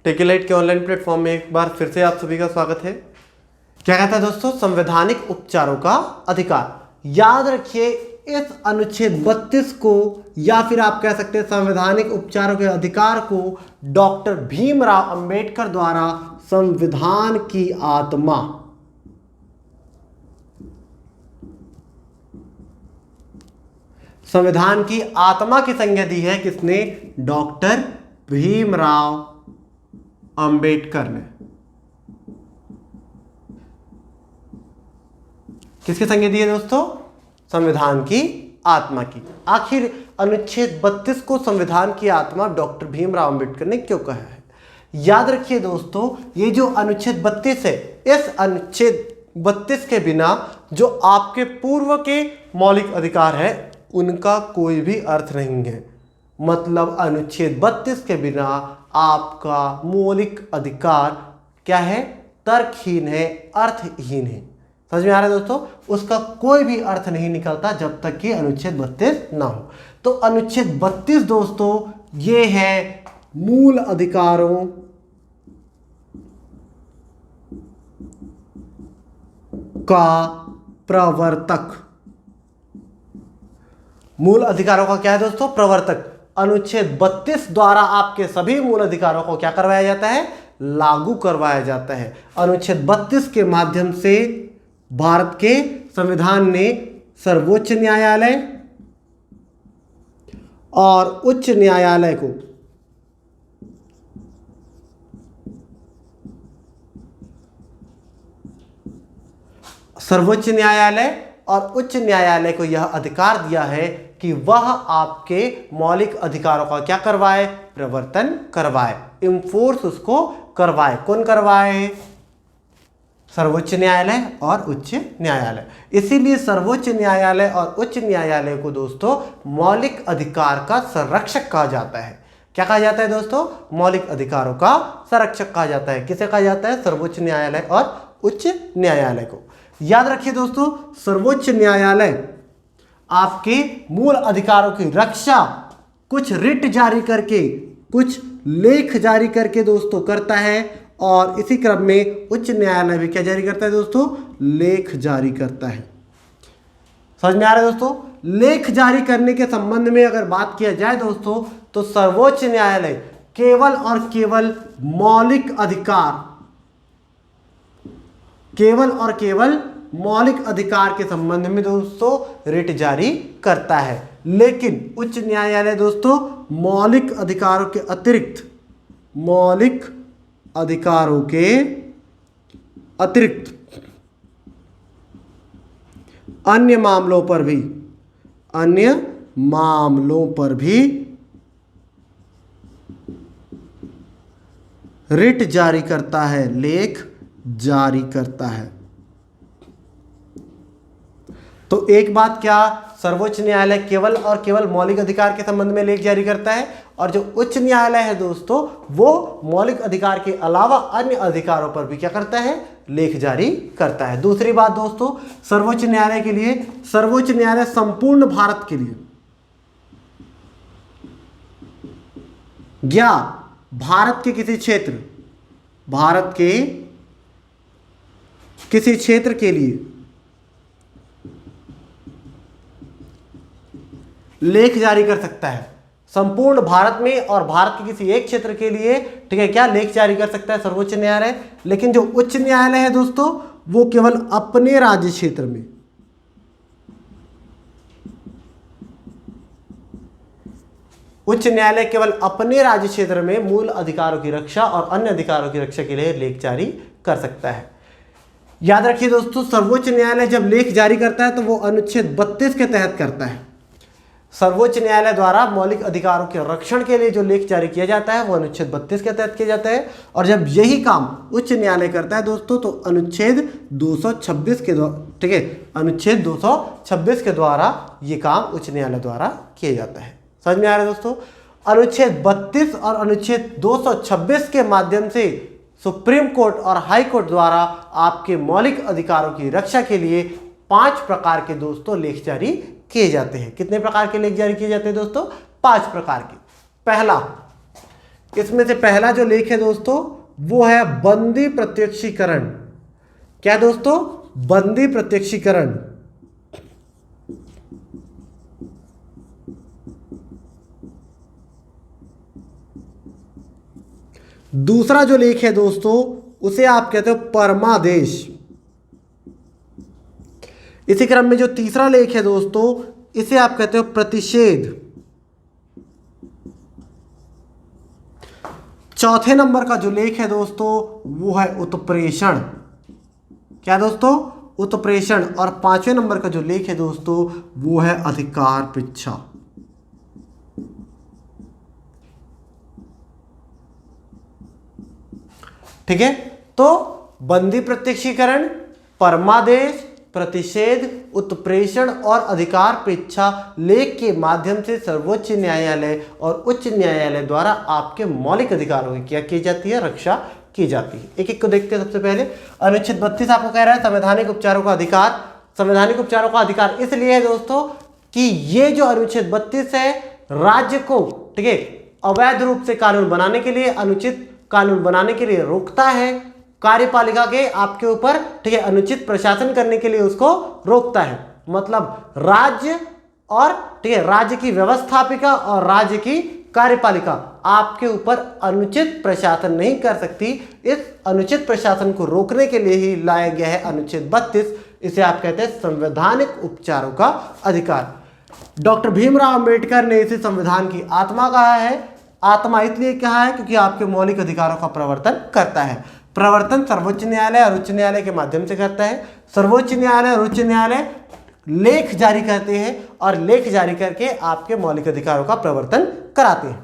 टेकीलाइट के online platform में एक बार फिर से आप सभी का स्वागत है। क्या कहता है दोस्तों, संवैधानिक उपचारों का अधिकार। याद रखिए इस अनुच्छेद 32 को या फिर आप कह सकते हैं संवैधानिक उपचारों के अधिकार को डॉक्टर भीमराव अंबेडकर द्वारा संविधान की आत्मा संविधान की आत्मा की संज्ञा दी है किसने? डॉक्टर भीमराव अंबेडकर ने। किसकी संज्ञा दी है दोस्तों? संविधान की आत्मा की। आखिर अनुच्छेद 32 को संविधान की आत्मा डॉक्टर भीमराव अंबेडकर ने क्यों कहा है? याद रखिए दोस्तों, ये जो अनुच्छेद 32 है, इस अनुच्छेद 32 के बिना जो आपके पूर्व के मौलिक अधिकार है उनका कोई भी अर्थ नहीं है। मतलब अनुच्छेद 32 के बिना आपका मौलिक अधिकार क्या है? तर्कहीन है, अर्थहीन है। समझ में आ रहा है दोस्तों? उसका कोई भी अर्थ नहीं निकलता जब तक कि अनुच्छेद 32 ना हो। तो अनुच्छेद 32 दोस्तों ये है मूल अधिकारों का प्रवर्तक। मूल अधिकारों का क्या है दोस्तों? प्रवर्तक। अनुच्छेद 32 द्वारा आपके सभी मूल अधिकारों को क्या करवाया जाता है? लागू करवाया जाता है। अनुच्छेद 32 के माध्यम से भारत के संविधान ने सर्वोच्च न्यायालय और उच्च न्यायालय को सर्वोच्च न्यायालय और उच्च न्यायालय को यह अधिकार दिया है कि वह आपके मौलिक अधिकारों का क्या करवाए? प्रवर्तन करवाए, इन्फोर्स उसको करवाए। कौन करवाए? सर्वोच्च न्यायालय और उच्च न्यायालय। इसीलिए सर्वोच्च न्यायालय और उच्च न्यायालय को दोस्तों मौलिक अधिकार का संरक्षक कहा जाता है। क्या कहा जाता है दोस्तों? मौलिक अधिकारों का संरक्षक कहा जाता है। किसे कहा जाता है? सर्वोच्च न्यायालय और उच्च न्यायालय को। याद रखिए दोस्तों, सर्वोच्च न्यायालय आपके मूल अधिकारों की रक्षा कुछ रिट जारी करके, कुछ लेख जारी करके दोस्तों करता है। और इसी क्रम में उच्च न्यायालय भी क्या जारी करता है दोस्तों? लेख जारी करता है। समझ में आ रहा है दोस्तों? लेख जारी करने के संबंध में अगर बात किया जाए दोस्तों, तो सर्वोच्च न्यायालय केवल और केवल मौलिक अधिकार, केवल और केवल मौलिक अधिकार के संबंध में दोस्तों रिट जारी करता है। लेकिन उच्च न्यायालय दोस्तों मौलिक अधिकारों के अतिरिक्त, मौलिक अधिकारों के अतिरिक्त अन्य मामलों पर भी रिट जारी करता है, लेख जारी करता है। तो एक बात क्या, सर्वोच्च न्यायालय केवल और केवल मौलिक अधिकार के संबंध में लेख जारी करता है, और जो उच्च न्यायालय है दोस्तों वो मौलिक अधिकार के अलावा अन्य अधिकारों पर भी क्या करता है? लेख जारी करता है। दूसरी बात दोस्तों, सर्वोच्च न्यायालय के लिए, सर्वोच्च न्यायालय संपूर्ण भारत के लिए या भारत के किसी क्षेत्र, भारत के किसी क्षेत्र के लिए लेख जारी कर सकता है। संपूर्ण भारत में और भारत के किसी एक क्षेत्र के लिए, ठीक है, क्या लेख जारी कर सकता है सर्वोच्च न्यायालय। लेकिन जो उच्च न्यायालय है दोस्तों वो केवल अपने राज्य क्षेत्र में, उच्च न्यायालय केवल अपने राज्य क्षेत्र में मूल अधिकारों की रक्षा और अन्य अधिकारों की रक्षा के लिए लेख जारी कर सकता है। याद रखिए दोस्तों, सर्वोच्च न्यायालय जब लेख जारी करता है तो वो अनुच्छेद 32 के तहत करता है। सर्वोच्च न्यायालय द्वारा मौलिक अधिकारों के रक्षण के लिए जो लेख जारी किया जाता है वो अनुच्छेद 32 के तहत किया जाता है। और जब यही काम उच्च न्यायालय करता है दोस्तों तो अनुच्छेद 226 के द्वारा, ठीक है, अनुच्छेद 226 के द्वारा ये काम उच्च न्यायालय द्वारा किया जाता है। समझ में आ रहा है दोस्तों? अनुच्छेद 32 और अनुच्छेद 226 के माध्यम से सुप्रीम कोर्ट और हाई कोर्ट द्वारा आपके मौलिक अधिकारों की रक्षा के लिए 5 प्रकार के दोस्तों लेख जारी किए जाते हैं। कितने प्रकार के लेख जारी किए जाते हैं दोस्तों? 5 प्रकार के। पहला, इसमें से पहला जो लेख है दोस्तों वो है बंदी प्रत्यक्षीकरण। क्या दोस्तों? बंदी प्रत्यक्षीकरण। दूसरा जो लेख है दोस्तों उसे आप कहते हो परमादेश। इसी क्रम में जो तीसरा लेख है दोस्तों इसे आप कहते हो प्रतिषेध। चौथे नंबर का जो लेख है दोस्तों वो है उत्प्रेषण। क्या दोस्तों? उत्प्रेषण। और पांचवें नंबर का जो लेख है दोस्तों वो है अधिकार पृच्छा। ठीक है, तो बंदी प्रत्यक्षीकरण, परमादेश, प्रतिषेध, उत्प्रेषण और अधिकार पृच्छा लेख के माध्यम से सर्वोच्च न्यायालय और उच्च न्यायालय द्वारा आपके मौलिक अधिकारों की क्या की जाती है? रक्षा की जाती है। एक एक को देखते हैं। सबसे पहले अनुच्छेद 32 आपको कह रहा है संवैधानिक उपचारों का अधिकार। संवैधानिक उपचारों का अधिकार इसलिए है दोस्तों कि ये जो अनुच्छेद 32 है राज्य को, ठीक है, अवैध रूप से कानून बनाने के लिए, अनुचित कानून बनाने के लिए रोकता है। कार्यपालिका के आपके ऊपर, ठीक है, अनुचित प्रशासन करने के लिए उसको रोकता है। मतलब राज्य और, ठीक है, राज्य की व्यवस्थापिका और राज्य की कार्यपालिका आपके ऊपर अनुचित प्रशासन नहीं कर सकती। इस अनुचित प्रशासन को रोकने के लिए ही लाया गया है अनुच्छेद 32। इसे आप कहते हैं संवैधानिक उपचारों का अधिकार। डॉक्टर भीमराव अंबेडकर ने इसे संविधान की आत्मा कहा है। आत्मा इसलिए कहा है क्योंकि आपके मौलिक अधिकारों का प्रवर्तन करता है। प्रवर्तन सर्वोच्च न्यायालय और उच्च न्यायालय के माध्यम से करता है। सर्वोच्च न्यायालय और उच्च न्यायालय लेख जारी करते हैं और लेख जारी करके आपके मौलिक अधिकारों का प्रवर्तन कराते हैं।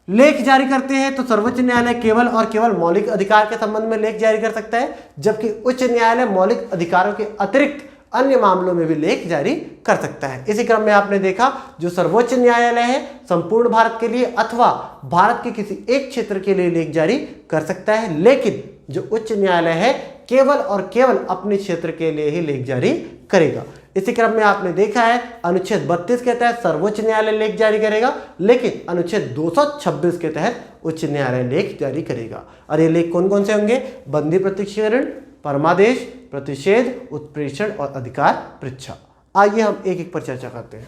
लेख जारी करते हैं तो सर्वोच्च न्यायालय केवल और केवल मौलिक अधिकार के संबंध में लेख जारी कर सकता है, जबकि उच्च न्यायालय मौलिक अधिकारों के अतिरिक्त अन्य मामलों में भी लेख जारी कर सकता है। इसी क्रम में आपने देखा जो सर्वोच्च न्यायालय है संपूर्ण भारत के लिए अथवा भारत के किसी एक क्षेत्र के लिए लेख जारी कर सकता है, लेकिन जो उच्च न्यायालय है केवल और केवल अपने क्षेत्र के लिए ही लेख जारी करेगा। इसी क्रम में आपने देखा है अनुच्छेद 32 के तहत सर्वोच्च न्यायालय लेख जारी करेगा, लेकिन अनुच्छेद 226 के तहत उच्च न्यायालय लेख जारी करेगा। और ये लेख कौन कौन से होंगे? बंदी प्रत्यक्षीकरण, परमादेश, प्रतिषेध, उत्प्रेषण और अधिकार पृच्छा। आइए हम एक एक पर चर्चा करते हैं।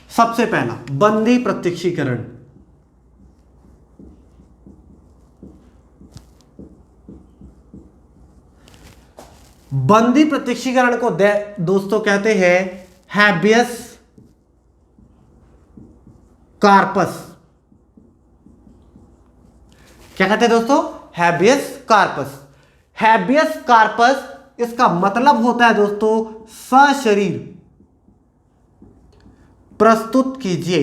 सबसे पहला बंदी प्रत्यक्षीकरण। बंदी प्रत्यक्षीकरण को दोस्तों कहते हैं हैबियस कार्पस। क्या कहते हैं दोस्तों? Habeas corpus. हैबियस कार्पस इसका मतलब होता है दोस्तों सशरीर प्रस्तुत कीजिए।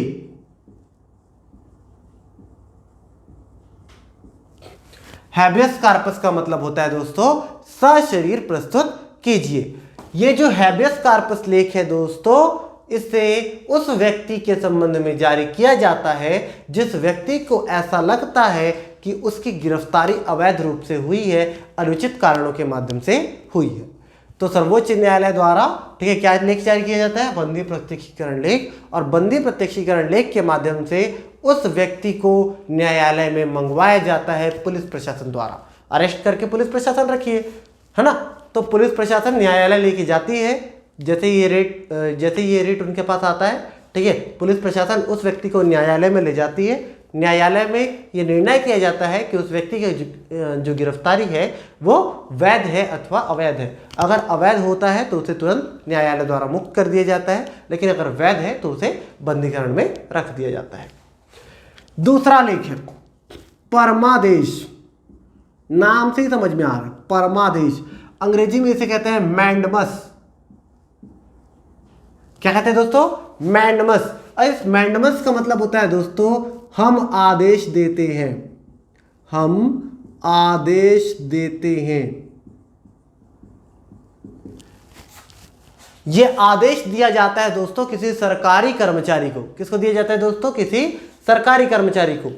हैबियस कार्पस का मतलब होता है दोस्तों सशरीर प्रस्तुत कीजिए। ये जो हैबियस कार्पस लेख है दोस्तों इसे उस व्यक्ति के संबंध में जारी किया जाता है जिस व्यक्ति को ऐसा लगता है कि उसकी गिरफ्तारी अवैध रूप से हुई है, अनुचित कारणों के माध्यम से हुई है। तो सर्वोच्च न्यायालय द्वारा, ठीक है, क्या लेख जारी किया जाता है? बंदी प्रत्यक्षीकरण लेख। और बंदी प्रत्यक्षीकरण लेख के माध्यम से उस व्यक्ति को न्यायालय में मंगवाया जाता है पुलिस प्रशासन द्वारा। अरेस्ट करके पुलिस प्रशासन रखिए, है ना, तो पुलिस प्रशासन न्यायालय लेके जाती है। जैसे ये रेट उनके पास आता है, ठीक है, पुलिस प्रशासन उस व्यक्ति को न्यायालय में ले जाती है। न्यायालय में ये निर्णय किया जाता है कि उस व्यक्ति की जो गिरफ्तारी है वो वैध है अथवा अवैध है। अगर अवैध होता है तो उसे तुरंत न्यायालय द्वारा मुक्त कर दिया जाता है, लेकिन अगर वैध है तो उसे बंदीकरण में रख दिया जाता है। दूसरा लेख है परमादेश। नाम से ही समझ में आ रहा है परमादेश। अंग्रेजी में इसे कहते हैं मैंडमस। क्या कहते हैं दोस्तों? मैंडमस। इस मैंडमस का मतलब होता है दोस्तों हम आदेश देते हैं। हम आदेश देते हैं। यह आदेश दिया जाता है दोस्तों किसी सरकारी कर्मचारी को। किसको दिया जाता है दोस्तों? किसी सरकारी कर्मचारी को।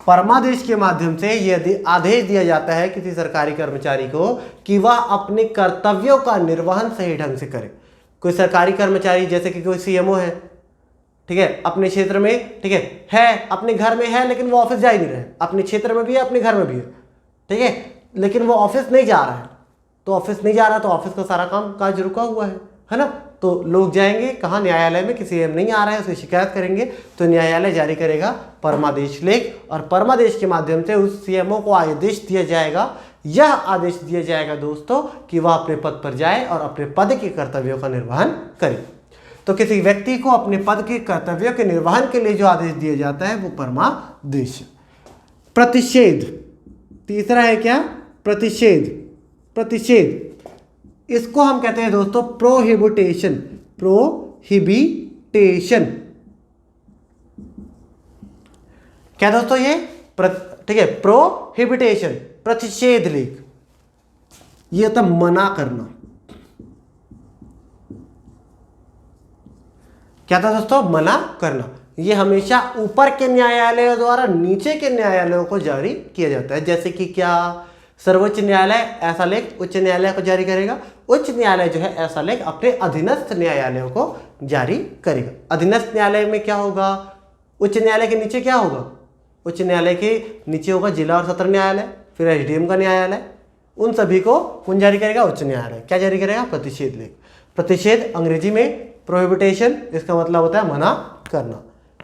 परमादेश के माध्यम से ये आदेश दिया जाता है किसी सरकारी कर्मचारी को कि वह अपने कर्तव्यों का निर्वहन सही ढंग से करे। कोई सरकारी कर्मचारी जैसे कि कोई सीएमओ है, ठीक है, अपने क्षेत्र में, ठीक है, अपने घर में है लेकिन वो ऑफिस जा ही नहीं रहे, अपने क्षेत्र में भी है अपने घर में भी है, ठीक है, लेकिन वो ऑफिस नहीं जा रहा है। तो ऑफिस नहीं जा रहा तो ऑफिस का सारा काम काज रुका हुआ है ना। तो लोग जाएंगे कहाँ, न्यायालय में, किसी सीएम नहीं आ रहा है उसकी शिकायत करेंगे तो न्यायालय जारी करेगा परमादेश लेख, और परमादेश के माध्यम से उस सीएमओ को आदेश दिया जाएगा, यह आदेश दिया जाएगा दोस्तों कि वह अपने पद पर जाए और अपने पद के कर्तव्यों का निर्वहन करे। तो किसी व्यक्ति को अपने पद के कर्तव्यों के निर्वहन के लिए जो आदेश दिया जाता है वो परमादेश। प्रतिषेध, तीसरा है क्या, प्रतिषेध। प्रतिषेध इसको हम कहते हैं दोस्तों प्रोहिबिटेशन। प्रोहिबिटेशन क्या दोस्तों ये, ठीक है, प्रोहिबिटेशन प्रतिषेध लेख, ये होता है मना करना। क्या था दोस्तों, मना करना। ये हमेशा ऊपर के न्यायालयों द्वारा नीचे के न्यायालयों को जारी किया जाता है। जैसे कि क्या, सर्वोच्च न्यायालय ऐसा लेख उच्च न्यायालय को जारी करेगा, उच्च न्यायालय जो है ऐसा लेख अपने अधीनस्थ न्यायालयों को जारी करेगा। अधीनस्थ न्यायालय में क्या होगा, उच्च न्यायालय के नीचे क्या होगा, उच्च न्यायालय के नीचे होगा जिला और सत्र न्यायालय, फिर एसडीएम का न्यायालय, उन सभी को कौन जारी करेगा, उच्च न्यायालय। क्या जारी करेगा, प्रतिषेध लेख। प्रतिषेध अंग्रेजी में प्रोहिबिटेशन, इसका मतलब होता है मना करना।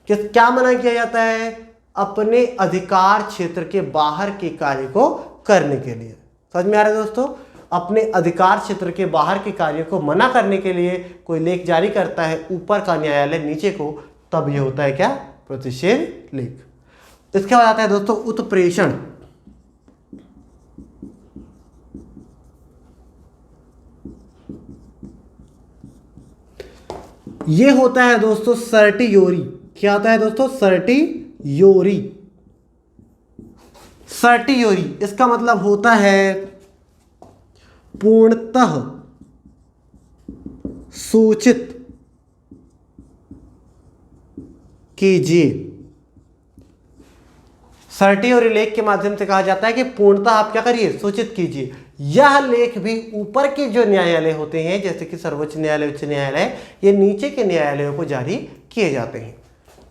क्या मना किया जाता है, अपने अधिकार क्षेत्र के बाहर के कार्य को करने के लिए। समझ में आ रहा है दोस्तों, अपने अधिकार क्षेत्र के बाहर के कार्य को मना करने के लिए कोई लेख जारी करता है ऊपर का न्यायालय नीचे को, तब ये होता है क्या, प्रतिषेध लेख। इसके बाद आता है दोस्तों उत्प्रेषण। ये होता है दोस्तों सर्टियोरी। क्या होता है दोस्तों, सर्टियोरी। सर्टियोरी इसका मतलब होता है पूर्णतः सूचित कीजिए। सर्टियोरी लेख के माध्यम से कहा जाता है कि पूर्णतः आप क्या करिए, सूचित कीजिए। यह लेख भी ऊपर के जो न्यायालय होते हैं जैसे कि सर्वोच्च न्यायालय, उच्च न्यायालय, ये नीचे के न्यायालयों को जारी किए जाते हैं।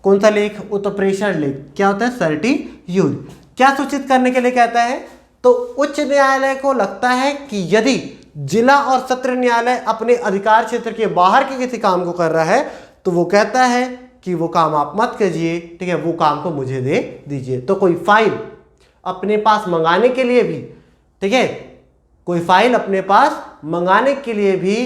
कौन सा लेख, उत्प्रेषण लेख। क्या होता है, सर्टियोरी। क्या सूचित करने के लिए कहता है, तो उच्च न्यायालय को लगता है कि यदि जिला और सत्र न्यायालय अपने अधिकार क्षेत्र के बाहर के किसी काम को कर रहा है तो वो कहता है कि वो काम आप मत कीजिए, ठीक है, वो काम को मुझे दे दीजिए। तो कोई फाइल अपने पास मंगाने के लिए भी, ठीक है, कोई फाइल अपने पास मंगाने के लिए भी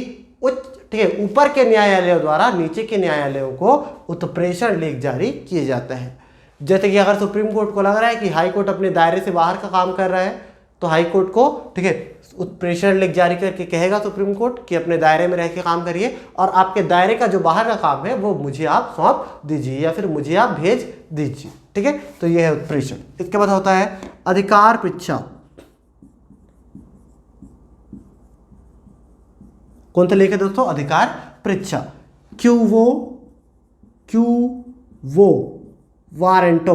ठीक है, ऊपर के न्यायालयों द्वारा नीचे के न्यायालयों को उत्प्रेषण लेख जारी किए जाता है। जैसे कि अगर सुप्रीम कोर्ट को लग रहा है कि हाई कोर्ट अपने दायरे से बाहर का काम कर रहा है तो हाई कोर्ट को, ठीक है, उत्प्रेषण लेख जारी करके कहेगा सुप्रीम कोर्ट कि अपने दायरे में रह के काम करिए और आपके दायरे का जो बाहर का काम है वो मुझे आप सौंप दीजिए या फिर मुझे आप भेज दीजिए, ठीक है। तो ये है उत्प्रेषण। इसके बाद होता है अधिकार पृच्छा। कौन सा लेख है दोस्तों, अधिकार पृच्छा। क्यूवो वारंटो।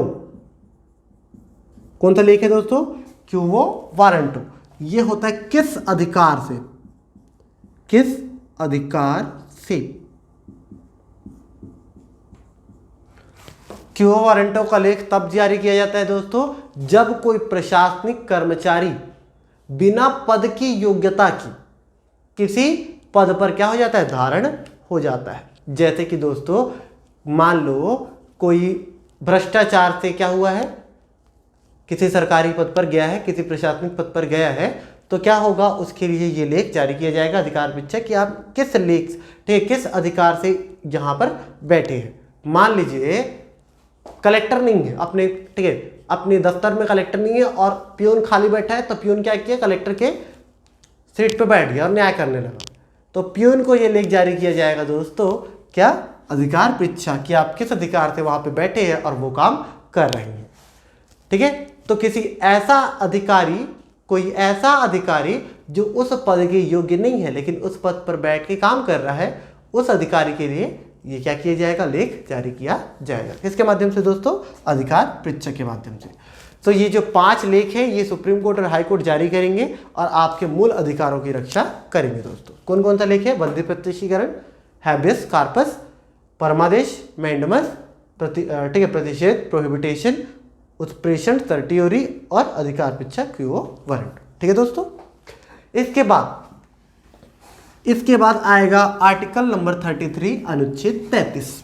कौन सा लेख है दोस्तों, क्यूवो वारंटो। ये होता है किस अधिकार से, किस अधिकार से। क्यूवो वारंटो का लेख तब जारी किया जाता है दोस्तों जब कोई प्रशासनिक कर्मचारी बिना पद की योग्यता की किसी पद पर क्या हो जाता है, धारण हो जाता है। जैसे कि दोस्तों मान लो कोई भ्रष्टाचार से क्या हुआ है, किसी सरकारी पद पर गया है, किसी प्रशासनिक पद पर गया है, तो क्या होगा, उसके लिए ये लेख जारी किया जाएगा अधिकार पृच्छा कि आप किस लेख, ठीक है, किस अधिकार से यहाँ पर बैठे हैं। मान लीजिए कलेक्टर नहीं है अपने, ठीक है, अपने दफ्तर में कलेक्टर नहीं है और प्यून खाली बैठा है, तो प्यून क्या किया, कलेक्टर के सीट पर बैठ गया और न्याय करने लगा। तो प्यून को ये लेख जारी किया जाएगा दोस्तों, क्या, अधिकार पृच्छा, कि आप किस अधिकार से वहां पे बैठे हैं और वो काम कर रहे हैं, ठीक है। तो किसी ऐसा अधिकारी, कोई ऐसा अधिकारी जो उस पद के योग्य नहीं है लेकिन उस पद पर बैठ के काम कर रहा है, उस अधिकारी के लिए ये क्या किया जाएगा, लेख जारी किया जाएगा। किसके माध्यम से दोस्तों, अधिकार पृच्छा के माध्यम से। तो ये जो 5 लेख है ये सुप्रीम कोर्ट और हाई कोर्ट जारी करेंगे और आपके मूल अधिकारों की रक्षा करेंगे दोस्तों। कौन कौन सा लेख है? बंदी प्रत्यक्षीकरण, हैबियस कार्पस, परमादेश, मैंडमस, ठीक है, प्रतिषेध, प्रोहिबिटेशन, उत्प्रेषण, सर्टियोरी और अधिकार पिच्छा क्विओ वारंट। ठीक है दोस्तों। इसके बाद आएगा आर्टिकल नंबर 33 अनुच्छेद 33।